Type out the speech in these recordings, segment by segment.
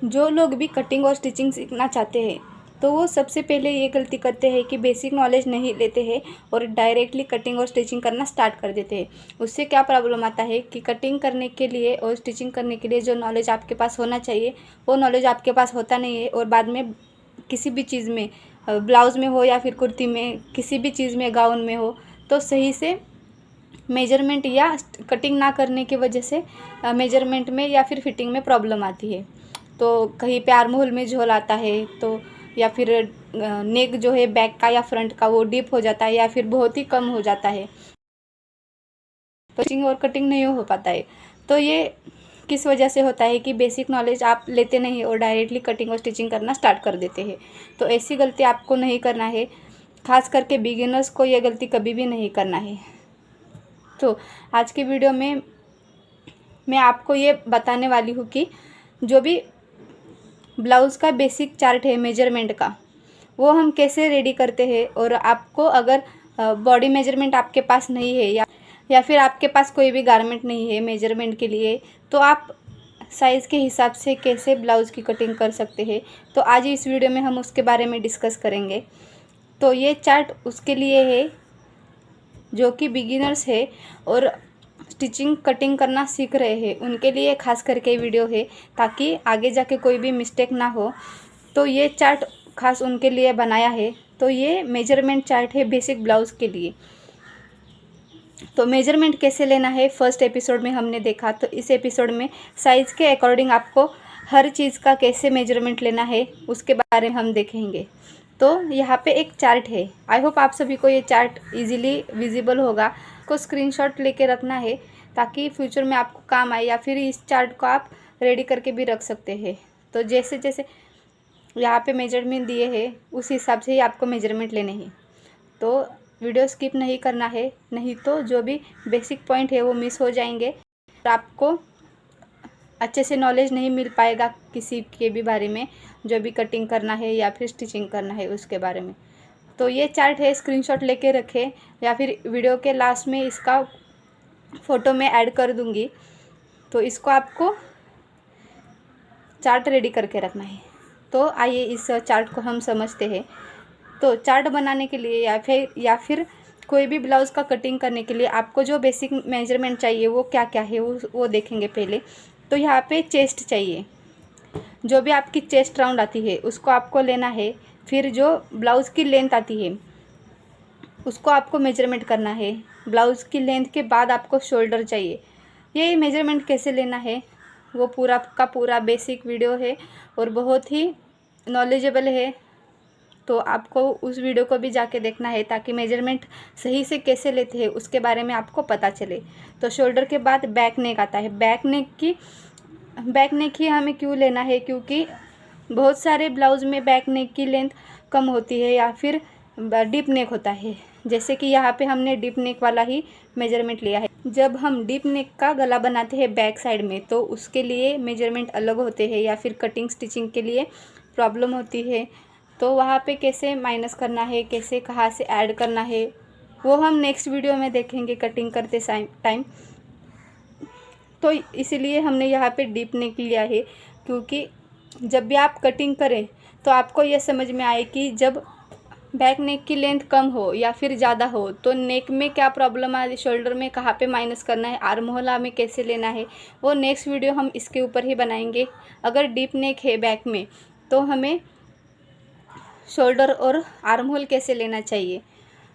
जो लोग भी कटिंग और स्टिचिंग सीखना चाहते हैं तो वो सबसे पहले ये गलती करते हैं कि बेसिक नॉलेज नहीं लेते हैं और डायरेक्टली कटिंग और स्टिचिंग करना स्टार्ट कर देते हैं। उससे क्या प्रॉब्लम आता है कि कटिंग करने के लिए और स्टिचिंग करने के लिए जो नॉलेज आपके पास होना चाहिए वो नॉलेज आपके पास होता नहीं है, और बाद में किसी भी चीज़ में, ब्लाउज़ में हो या फिर कुर्ती में, किसी भी चीज़ में, गाउन में हो, तो सही से मेजरमेंट या कटिंग ना करने की वजह से मेजरमेंट में या फिर फिटिंग में प्रॉब्लम आती है। तो कहीं पे आर्म होल में झोल आता है, तो या फिर नेक जो है बैक का या फ्रंट का वो डीप हो जाता है या फिर बहुत ही कम हो जाता है, तो स्टिचिंग और कटिंग नहीं हो पाता है। तो ये किस वजह से होता है कि बेसिक नॉलेज आप लेते नहीं और डायरेक्टली कटिंग और स्टिचिंग करना स्टार्ट कर देते हैं। तो ऐसी गलती आपको नहीं करना है, खास करके बिगिनर्स को ये गलती कभी भी नहीं करना है। तो आज की वीडियो में मैं आपको ये बताने वाली हूँ कि जो भी ब्लाउज़ का बेसिक चार्ट है मेजरमेंट का, वो हम कैसे रेडी करते हैं। और आपको अगर बॉडी मेजरमेंट आपके पास नहीं है या फिर आपके पास कोई भी गारमेंट नहीं है मेजरमेंट के लिए, तो आप साइज़ के हिसाब से कैसे ब्लाउज़ की कटिंग कर सकते हैं। तो आज इस वीडियो में हम उसके बारे में डिस्कस करेंगे। तो ये चार्ट उसके लिए है जो कि बिगिनर्स है और स्टिचिंग कटिंग करना सीख रहे हैं, उनके लिए खास करके वीडियो है, ताकि आगे जाके कोई भी मिस्टेक ना हो। तो ये चार्ट खास उनके लिए बनाया है। तो ये मेजरमेंट चार्ट है बेसिक ब्लाउज़ के लिए। तो मेजरमेंट कैसे लेना है फर्स्ट एपिसोड में हमने देखा, तो इस एपिसोड में साइज़ के अकॉर्डिंग आपको हर चीज़ का कैसे मेजरमेंट लेना है उसके बारे में हम देखेंगे। तो यहाँ पे एक चार्ट है, आई होप आप सभी को ये चार्ट इजीली विजिबल होगा। को स्क्रीनशॉट लेके रखना है ताकि फ्यूचर में आपको काम आए, या फिर इस चार्ट को आप रेडी करके भी रख सकते हैं। तो जैसे जैसे यहाँ पे मेजरमेंट दिए हैं उस हिसाब से ही आपको मेजरमेंट लेने हैं। तो वीडियो स्किप नहीं करना है, नहीं तो जो भी बेसिक पॉइंट है वो मिस हो जाएंगे और आपको अच्छे से नॉलेज नहीं मिल पाएगा किसी के भी बारे में, जो भी कटिंग करना है या फिर स्टिचिंग करना है उसके बारे में। तो ये चार्ट है, स्क्रीनशॉट लेके रखें, या फिर वीडियो के लास्ट में इसका फ़ोटो मैं ऐड कर दूँगी। तो इसको आपको चार्ट रेडी करके रखना है। तो आइए इस चार्ट को हम समझते हैं। तो चार्ट बनाने के लिए या फिर कोई भी ब्लाउज़ का कटिंग करने के लिए आपको जो बेसिक मेजरमेंट चाहिए वो क्या क्या है वो देखेंगे पहले। तो यहाँ पे चेस्ट चाहिए, जो भी आपकी चेस्ट राउंड आती है उसको आपको लेना है। फिर जो ब्लाउज़ की लेंथ आती है उसको आपको मेजरमेंट करना है। ब्लाउज़ की लेंथ के बाद आपको शोल्डर चाहिए। ये मेजरमेंट कैसे लेना है वो पूरा का पूरा बेसिक वीडियो है और बहुत ही नॉलेजेबल है। तो आपको उस वीडियो को भी जाके देखना है ताकि मेजरमेंट सही से कैसे लेते हैं उसके बारे में आपको पता चले। तो शोल्डर के बाद बैक नेक आता है। बैक नेक ही हमें क्यों लेना है, क्योंकि बहुत सारे ब्लाउज़ में बैक नेक की लेंथ कम होती है या फिर डीप नेक होता है। जैसे कि यहाँ पे हमने डीप नेक वाला ही मेजरमेंट लिया है। जब हम डीप नेक का गला बनाते हैं बैक साइड में तो उसके लिए मेजरमेंट अलग होते हैं, या फिर कटिंग स्टिचिंग के लिए प्रॉब्लम होती है। तो वहाँ पे कैसे माइनस करना है, कैसे कहाँ से ऐड करना है, वो हम नेक्स्ट वीडियो में देखेंगे कटिंग करते टाइम। तो इसीलिए हमने यहाँ पे डीप नेक लिया है, क्योंकि जब भी आप कटिंग करें तो आपको यह समझ में आए कि जब बैक नेक की लेंथ कम हो या फिर ज़्यादा हो तो नेक में क्या प्रॉब्लम आ रही, शोल्डर में कहाँ पे माइनस करना है, आर्म होल हमें कैसे लेना है, वो नेक्स्ट वीडियो हम इसके ऊपर ही बनाएंगे। अगर डीप नेक है बैक में तो हमें शोल्डर और आर्म होल कैसे लेना चाहिए।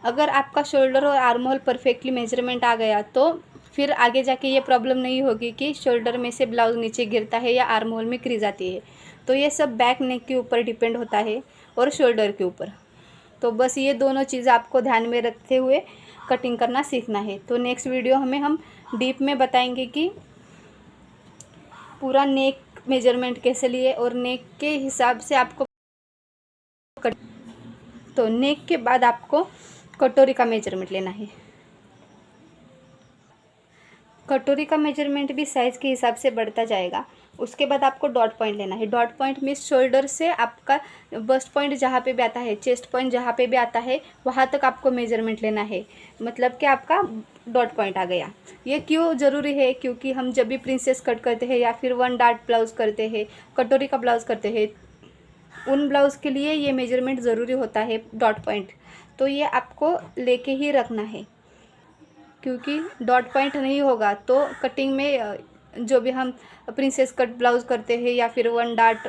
अगर आपका शोल्डर और आर्म होल परफेक्टली मेजरमेंट आ गया तो फिर आगे जाके ये प्रॉब्लम नहीं होगी कि शोल्डर में से ब्लाउज़ नीचे गिरता है या आर्म होल में क्रीज आती है। तो ये सब बैक नेक के ऊपर डिपेंड होता है और शोल्डर के ऊपर। तो बस ये दोनों चीज़ आपको ध्यान में रखते हुए कटिंग करना सीखना है। तो नेक्स्ट वीडियो हम डीप में बताएंगे कि पूरा नेक मेजरमेंट कैसे लिए और नेक के हिसाब से आपको तो नेक के बाद आपको कटोरी का मेजरमेंट लेना है। कटोरी का मेजरमेंट भी साइज़ के हिसाब से बढ़ता जाएगा। उसके बाद आपको डॉट पॉइंट लेना है। डॉट पॉइंट मीन्स शोल्डर से आपका बस्ट पॉइंट जहाँ पे भी आता है, चेस्ट पॉइंट जहाँ पे भी आता है, वहाँ तक आपको मेजरमेंट लेना है। मतलब कि आपका डॉट पॉइंट आ गया। ये क्यों ज़रूरी है? क्योंकि हम जब भी प्रिंसेस कट करते हैं या फिर वन डार्ट ब्लाउज़ करते हैं, कटोरी का ब्लाउज़ करते हैं, उन ब्लाउज़ के लिए ये मेजरमेंट ज़रूरी होता है, डॉट पॉइंट। तो ये आपको लेके ही रखना है, क्योंकि डॉट पॉइंट नहीं होगा तो कटिंग में जो भी हम प्रिंसेस कट ब्लाउज़ करते हैं या फिर वन डार्ट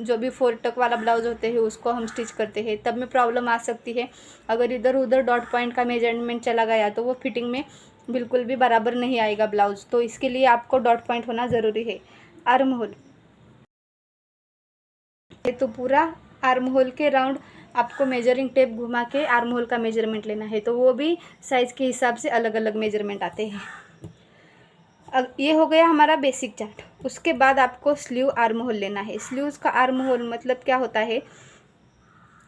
जो भी 4 टक वाला ब्लाउज़ होते हैं उसको हम स्टिच करते हैं, तब में प्रॉब्लम आ सकती है। अगर इधर उधर डॉट पॉइंट का मेजरमेंट चला गया तो वो फिटिंग में बिल्कुल भी बराबर नहीं आएगा ब्लाउज़। तो इसके लिए आपको डॉट पॉइंट होना ज़रूरी है। आर्म होल, तो पूरा आर्म होल के राउंड आपको मेजरिंग टेप घुमा के आर्म होल का मेजरमेंट लेना है। तो वो भी साइज़ के हिसाब से अलग अलग मेजरमेंट आते हैं। अब ये हो गया हमारा बेसिक चार्ट। उसके बाद आपको स्लीव आर्म होल लेना है। स्लीव्स का आर्म होल मतलब क्या होता है?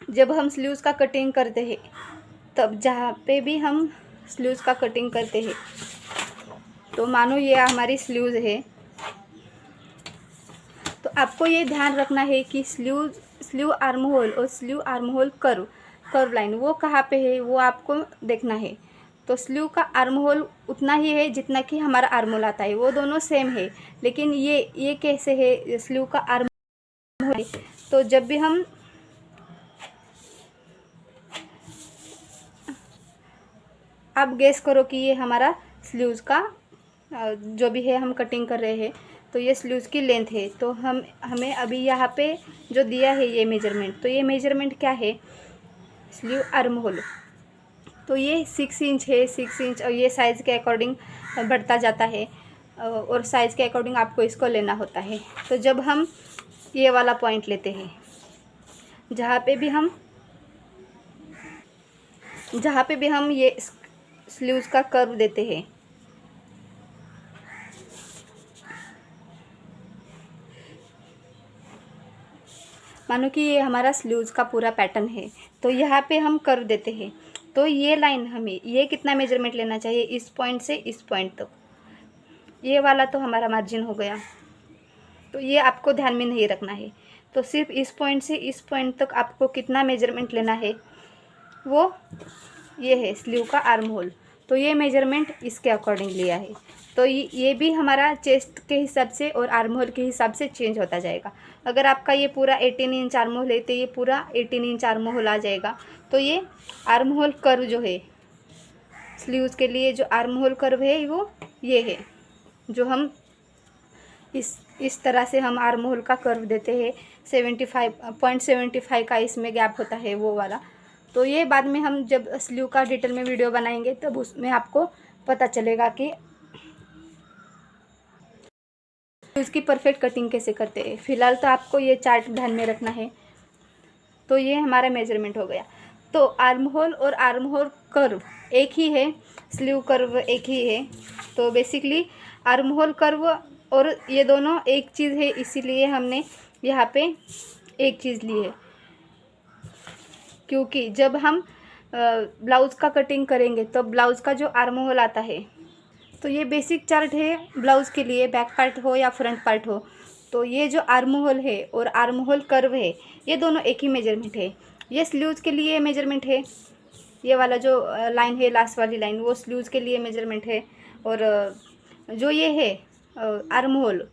जब हम स्लीव्स का कटिंग करते हैं, तब जहाँ पे भी हम स्लीव्स का कटिंग करते हैं, तो मानो ये हमारी स्लीव्स है, तो आपको ये ध्यान रखना है कि स्लीव आर्म होल और sleeve arm hole curve line वो कहाँ पे है, वो आपको देखना है। तो स्लीव का आर्म होल उतना ही है जितना कि हमारा आर्म होल आता है, वो दोनों सेम है। लेकिन ये कैसे है स्लीव का आर्म होल? तो जब भी हम आप गेस करो कि ये हमारा स्लीव्स का जो भी है हम कटिंग कर रहे हैं, तो ये स्लीव्स की लेंथ है। तो हमें अभी यहाँ पे जो दिया है ये मेजरमेंट, तो ये मेजरमेंट क्या है? Sleeve arm hole. तो ये 6 इंच है, 6 इंच, और ये साइज़ के अकॉर्डिंग बढ़ता जाता है और साइज़ के अकॉर्डिंग आपको इसको लेना होता है। तो जब हम ये वाला पॉइंट लेते हैं, जहाँ पे भी हम ये स्लीव्स का कर्व देते हैं, मानो कि ये हमारा स्लीव्स का पूरा पैटर्न है, तो यहाँ पे हम कर्व देते हैं। तो ये लाइन हमें ये कितना मेजरमेंट लेना चाहिए? इस पॉइंट से इस पॉइंट तक। ये वाला तो हमारा मार्जिन हो गया, तो ये आपको ध्यान में नहीं रखना है। तो सिर्फ इस पॉइंट से इस पॉइंट तक आपको कितना मेजरमेंट लेना है, वो ये है स्लीव का आर्म होल। तो ये मेजरमेंट इसके अकॉर्डिंग लिया है। तो ये भी हमारा चेस्ट के हिसाब से और आर्म होल के हिसाब से चेंज होता जाएगा। अगर आपका ये पूरा 18 इंच आर्म होल है तो ये पूरा 18 इंच आर्म होल आ जाएगा। तो ये आर्म होल कर्व जो है स्लीव्स के लिए, जो आर्म होल कर्व है वो ये है, जो हम इस तरह से हम आर्म होल का कर्व देते हैं। 0.75 का इसमें गैप होता है वो वाला। तो ये बाद में हम जब स्लीव का डिटेल में वीडियो बनाएंगे तब उसमें आपको पता चलेगा कि उसकी परफेक्ट कटिंग कैसे करते हैं। फिलहाल तो आपको ये चार्ट ध्यान में रखना है। तो ये हमारा मेजरमेंट हो गया। तो आर्म होल और आर्म होल कर्व एक ही है, स्लीव कर्व एक ही है। तो बेसिकली आर्म होल कर्व और ये दोनों एक चीज़ है, इसीलिए हमने यहाँ पे एक चीज़ ली है। क्योंकि जब हम ब्लाउज़ का कटिंग करेंगे तो ब्लाउज़ का जो आर्म होल आता है, तो ये बेसिक चार्ट है ब्लाउज़ के लिए, बैक पार्ट हो या फ्रंट पार्ट हो। तो ये जो आर्म होल है और आर्म होल कर्व है, ये दोनों एक ही मेजरमेंट है। ये स्लीव्स के लिए मेजरमेंट है, ये वाला जो लाइन है लास्ट वाली लाइन, वो स्लीव्स के लिए मेजरमेंट है। और जो ये है आर्म होल,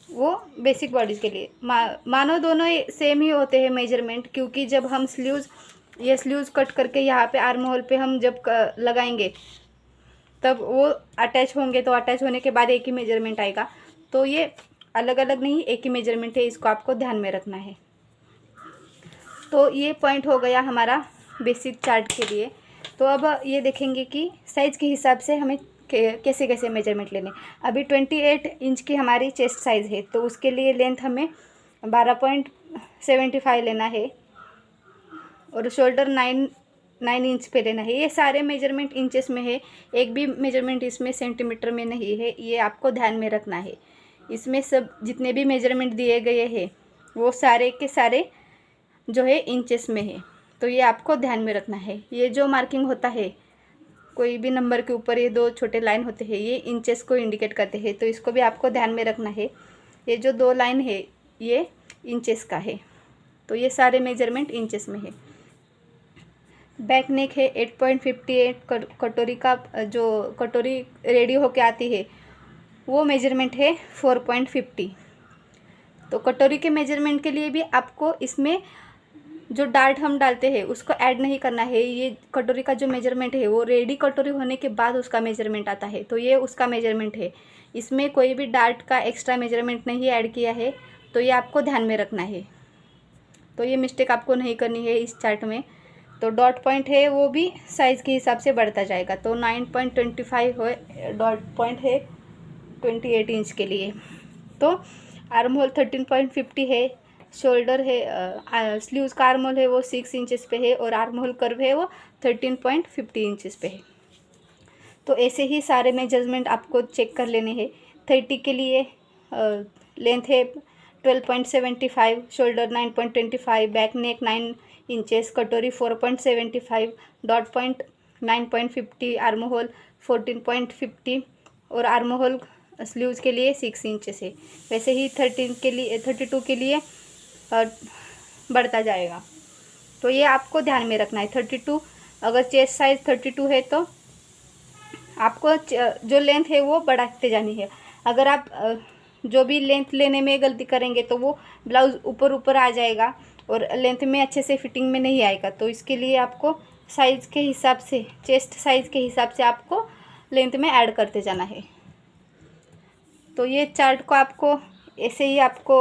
वो बेसिक बॉडीज़ के लिए। मानो दोनों सेम ही होते हैं मेजरमेंट, क्योंकि जब हम ये स्लीव्स कट करके यहाँ पे आर्म होल पे हम जब लगाएंगे तब वो अटैच होंगे, तो अटैच होने के बाद एक ही मेजरमेंट आएगा। तो ये अलग अलग नहीं, एक ही मेजरमेंट है, इसको आपको ध्यान में रखना है। तो ये पॉइंट हो गया हमारा बेसिक चार्ट के लिए। तो अब ये देखेंगे कि साइज़ के हिसाब से हमें कैसे कैसे मेजरमेंट लेने। अभी 28 इंच की हमारी चेस्ट साइज़ है, तो उसके लिए लेंथ हमें 12.75 लेना है और शोल्डर 9 इंच पे लेना है। ये सारे मेजरमेंट इंचेस में है, एक भी मेजरमेंट इसमें सेंटीमीटर में नहीं है, ये आपको ध्यान में रखना है। इसमें सब जितने भी मेजरमेंट दिए गए हैं वो सारे के सारे जो है इंचेस में है, तो ये आपको ध्यान में रखना है। ये जो मार्किंग होता है कोई भी नंबर के ऊपर, ये 2 छोटे लाइन होते हैं, ये इंचेस को इंडिकेट करते हैं, तो इसको भी आपको ध्यान में रखना है। ये जो 2 लाइन है ये इंचेस का है, तो ये सारे मेजरमेंट इंचेस में है। बैक नेक है 8.58, कटोरी का जो कटोरी रेडी होके आती है वो मेजरमेंट है 4.50। तो कटोरी के मेजरमेंट के लिए भी आपको इसमें जो डार्ट हम डालते हैं उसको ऐड नहीं करना है। ये कटोरी का जो मेजरमेंट है वो रेडी कटोरी होने के बाद उसका मेजरमेंट आता है, तो ये उसका मेजरमेंट है। इसमें कोई भी डार्ट का एक्स्ट्रा मेजरमेंट नहीं ऐड किया है, तो ये आपको ध्यान में रखना है। तो ये मिस्टेक आपको नहीं करनी है इस चार्ट में। तो डॉट पॉइंट है वो भी साइज़ के हिसाब से बढ़ता जाएगा। तो 9.25 हो डॉट पॉइंट है 28 इंच के लिए। तो आर्म होल 13.50 है। शोल्डर है स्लीव्स का आर्म होल है वो 6 इंचेस पे है और आर्म होल कर्व है वो 13.50 इंचेस पे है। तो ऐसे ही सारे मेजरमेंट आपको चेक कर लेने हैं। 30 के लिए लेंथ है 12.75, शोल्डर 9.25, बैक नेक 9 इंचेस, कटोरी 4.75, डॉट पॉइंट 9.50, आर्म होल 14.50 और आर्म होल स्लीव्स के लिए 6 इंचेस है। वैसे ही 13 के लिए 32 के लिए बढ़ता जाएगा। तो ये आपको ध्यान में रखना है। 32 अगर चेस्ट साइज 32 है तो आपको जो लेंथ है वो बढ़ाते जानी है। अगर आप जो भी लेंथ लेने में गलती करेंगे तो वो ब्लाउज़ ऊपर ऊपर आ जाएगा और लेंथ में अच्छे से फिटिंग में नहीं आएगा। तो इसके लिए आपको साइज़ के हिसाब से, चेस्ट साइज़ के हिसाब से आपको लेंथ में ऐड करते जाना है। तो ये चार्ट को आपको ऐसे ही आपको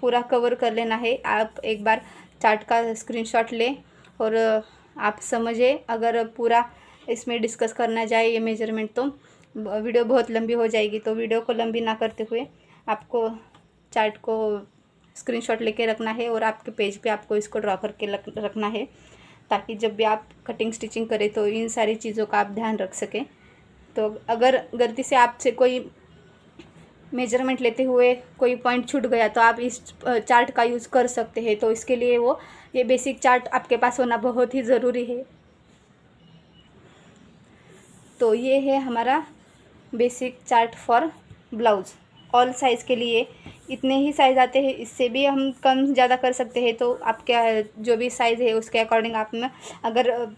पूरा कवर कर लेना है। आप एक बार चार्ट का स्क्रीनशॉट लें और आप समझे। अगर पूरा इसमें डिस्कस करना जाए ये मेजरमेंट तो वीडियो बहुत लंबी हो जाएगी। तो वीडियो को लंबी ना करते हुए आपको चार्ट को स्क्रीनशॉट लेके रखना है और आपके पेज पे आपको इसको ड्रॉ करके रखना है, ताकि जब भी आप कटिंग स्टिचिंग करें तो इन सारी चीज़ों का आप ध्यान रख सकें। तो अगर गलती से आपसे कोई मेजरमेंट लेते हुए कोई पॉइंट छूट गया तो आप इस चार्ट का यूज़ कर सकते हैं। तो इसके लिए ये बेसिक चार्ट आपके पास होना बहुत ही ज़रूरी है। तो ये है हमारा basic chart for blouse. All size के लिए इतने ही साइज़ आते हैं, इससे भी हम कम ज़्यादा कर सकते हैं। तो आपके जो भी साइज़ है उसके अकॉर्डिंग आप में अगर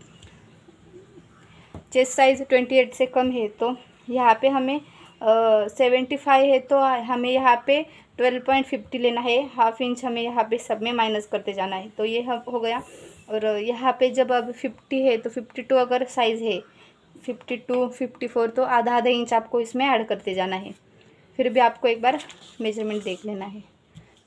चेस्ट साइज़ 28 से कम है तो यहाँ पे हमें 75 है तो हमें यहाँ पे 12.50 लेना है। हाफ इंच हमें यहाँ पे सब में माइनस करते जाना है। तो ये हो गया। और यहाँ पे जब अब 50 है तो 52 अगर साइज़ है 52, 54 तो आधा इंच आपको इसमें ऐड करते जाना है। फिर भी आपको एक बार मेजरमेंट देख लेना है।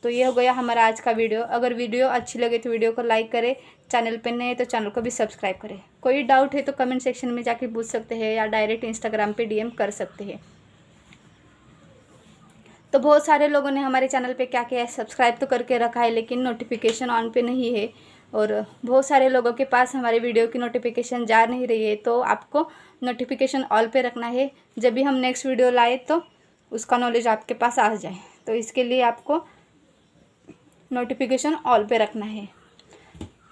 तो ये हो गया हमारा आज का वीडियो। अगर वीडियो अच्छी लगे तो वीडियो को लाइक करें, चैनल पे नए तो चैनल को भी सब्सक्राइब करें। कोई डाउट है तो कमेंट सेक्शन में जाके पूछ सकते हैं या डायरेक्ट इंस्टाग्राम पे DM कर सकते हैं। तो बहुत सारे लोगों ने हमारे चैनल पे क्या किया है, सब्सक्राइब तो करके रखा है लेकिन नोटिफिकेशन ऑन पे नहीं है। और बहुत सारे लोगों के पास हमारे वीडियो की नोटिफिकेशन जा नहीं रही है। तो आपको नोटिफिकेशन ऑल पे रखना है। जब भी हम नेक्स्ट वीडियो लाए तो उसका नॉलेज आपके पास आ जाए। तो इसके लिए आपको नोटिफिकेशन ऑल पे रखना है।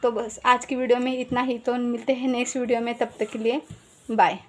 तो बस आज की वीडियो में इतना ही। तो मिलते हैं नेक्स्ट वीडियो में, तब तक के लिए बाय।